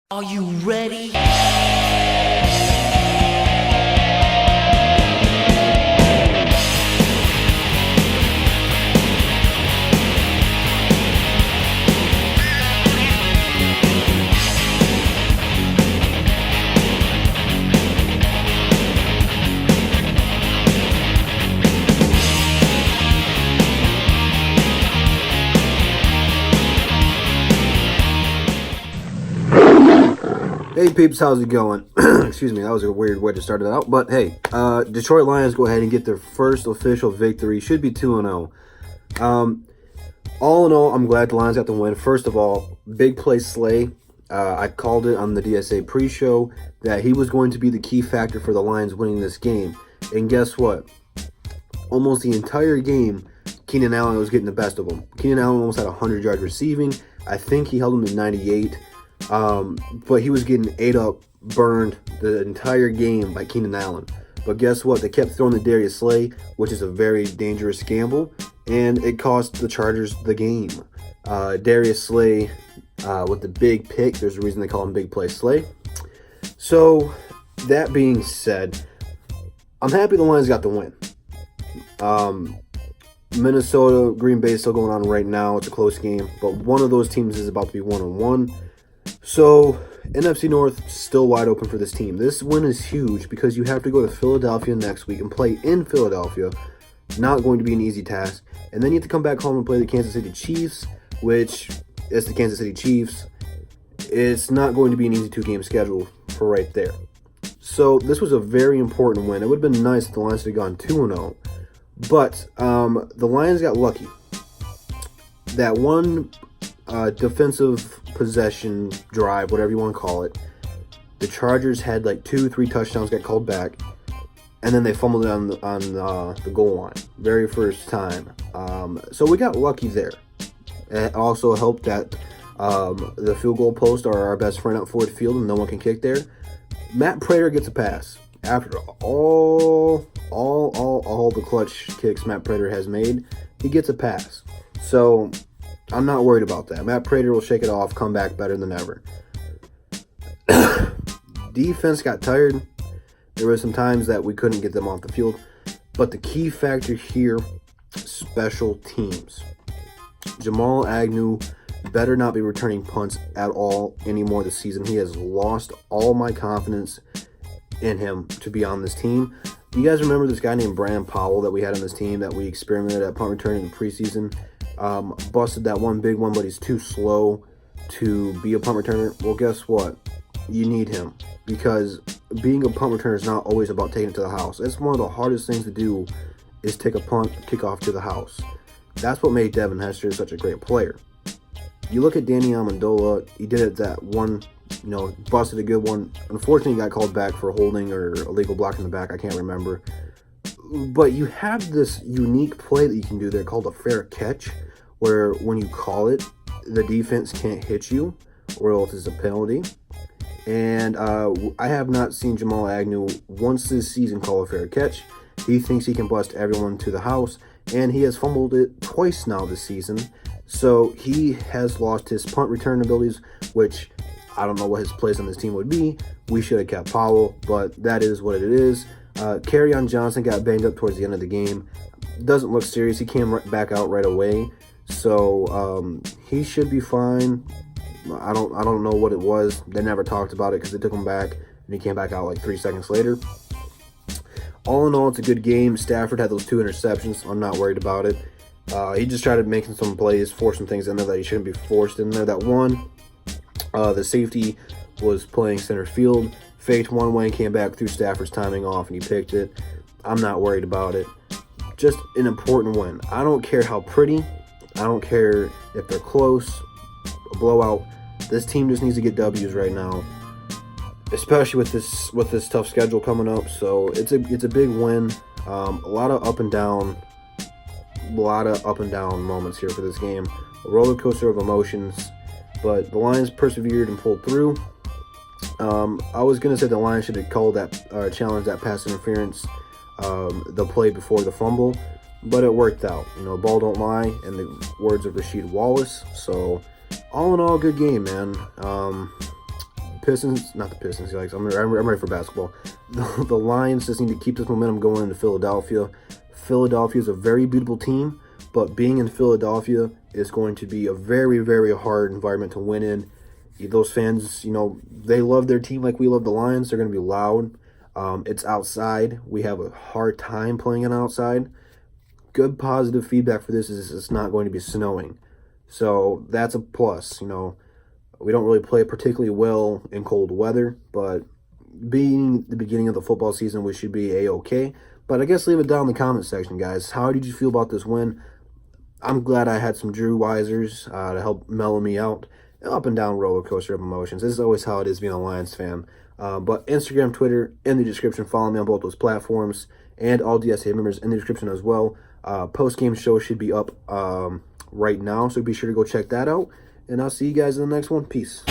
Are you ready? Hey peeps, how's it going? Excuse me, that was a weird way to start it out. But hey, Detroit Lions go ahead and get their first official victory. Should be 2-0. All in all, I'm glad the Lions got the win. First of all, big play Slay. I called it on the DSA pre-show that he was going to be the key factor for the Lions winning this game. And guess what? Almost the entire game, Keenan Allen was getting the best of him. Keenan Allen almost had 100 yards receiving. I think he held him to 98. But he was getting ate up, burned the entire game by Keenan Allen. But guess what? They kept throwing to Darius Slay, which is a very dangerous gamble, and it cost the Chargers the game. Darius Slay with the big pick. There's a reason they call him Big Play Slay. So, that being said, I'm happy the Lions got the win. Minnesota, Green Bay is still going on right now. It's a close game, but one of those teams is about to be 1-1. So, NFC North still wide open for this team. This win is huge because you have to go to Philadelphia next week and play in Philadelphia. Not going to be an easy task. And then you have to come back home and play the Kansas City Chiefs, which is the Kansas City Chiefs. It's not going to be an easy two-game schedule for right there. So, this was a very important win. It would have been nice if the Lions had gone 2-0. But the Lions got lucky. That one defensive possession drive, whatever you want to call it, the Chargers had like 2-3 touchdowns get called back, and then they fumbled it on the goal line, very first time. So we got lucky there. It also helped that the field goal posts are our best friend out Ford Field, and no one can kick there. Matt Prater gets a pass after all the clutch kicks Matt Prater has made. He gets a pass. So I'm not worried about that. Matt Prater will shake it off, come back better than ever. Defense got tired. There were some times that we couldn't get them off the field. But the key factor here, special teams. Jamal Agnew better not be returning punts at all anymore this season. He has lost all my confidence in him to be on this team. You guys remember this guy named Brandon Powell that we had on this team that we experimented at punt return in the preseason? Busted that one big one, but he's too slow to be a punt returner. Well, guess what? You need him, because being a punt returner is not always about taking it to the house. It's one of the hardest things to do is take a punt kickoff to the house. That's what made Devin Hester such a great player. You look at Danny Amendola, he did it that one, busted a good one. Unfortunately, he got called back for holding or illegal block in the back. I can't remember. But you have this unique play that you can do there called a fair catch, where when you call it, the defense can't hit you, or else it's a penalty. And I have not seen Jamal Agnew once this season call a fair catch. He thinks he can bust everyone to the house, and he has fumbled it twice now this season. So he has lost his punt return abilities, which I don't know what his place on this team would be. We should have kept Powell, but that is what it is. Kerryon Johnson got banged up towards the end of the game. Doesn't look serious. He came back out right away, so he should be fine. I don't know what it was. They never talked about it because they took him back, and he came back out like 3 seconds later. All in all, it's a good game. Stafford had those 2 interceptions. I'm not worried about it. He just tried to make some plays, force some things in there that he shouldn't be forced in there. That one, the safety was playing center field, faked one way and came back, threw Stafford's timing off, and he picked it. I'm not worried about it. Just an important win. I don't care how pretty. I don't care if they're close, a blowout. This team just needs to get W's right now, especially with this tough schedule coming up. So it's a big win. A lot of up and down moments here for this game. A roller coaster of emotions, but the Lions persevered and pulled through. I was going to say the Lions should have called that, challenge that pass interference, the play before the fumble, but it worked out. Ball don't lie, in the words of Rasheed Wallace. So, all in all, good game, man. Pistons, not the Pistons, guys. I'm ready for basketball. The Lions just need to keep this momentum going into Philadelphia. Philadelphia is a very beautiful team, but being in Philadelphia is going to be a very, very hard environment to win in. Those fans, you know, they love their team like we love the Lions. They're going to be loud. It's outside. We have a hard time playing it outside. Good positive feedback for this is it's not going to be snowing. So that's a plus. You know, we don't really play particularly well in cold weather, but being the beginning of the football season, we should be A-okay. But I guess leave it down in the comment section, guys. How did you feel about this win? I'm glad I had some Drew Wisers to help mellow me out. Up and down roller coaster of emotions. This is always how it is being a Lions fan. But Instagram, Twitter, in the description. Follow me on both those platforms. And all DSA members in the description as well. Post-game show should be up right now, so be sure to go check that out. And I'll see you guys in the next one. Peace.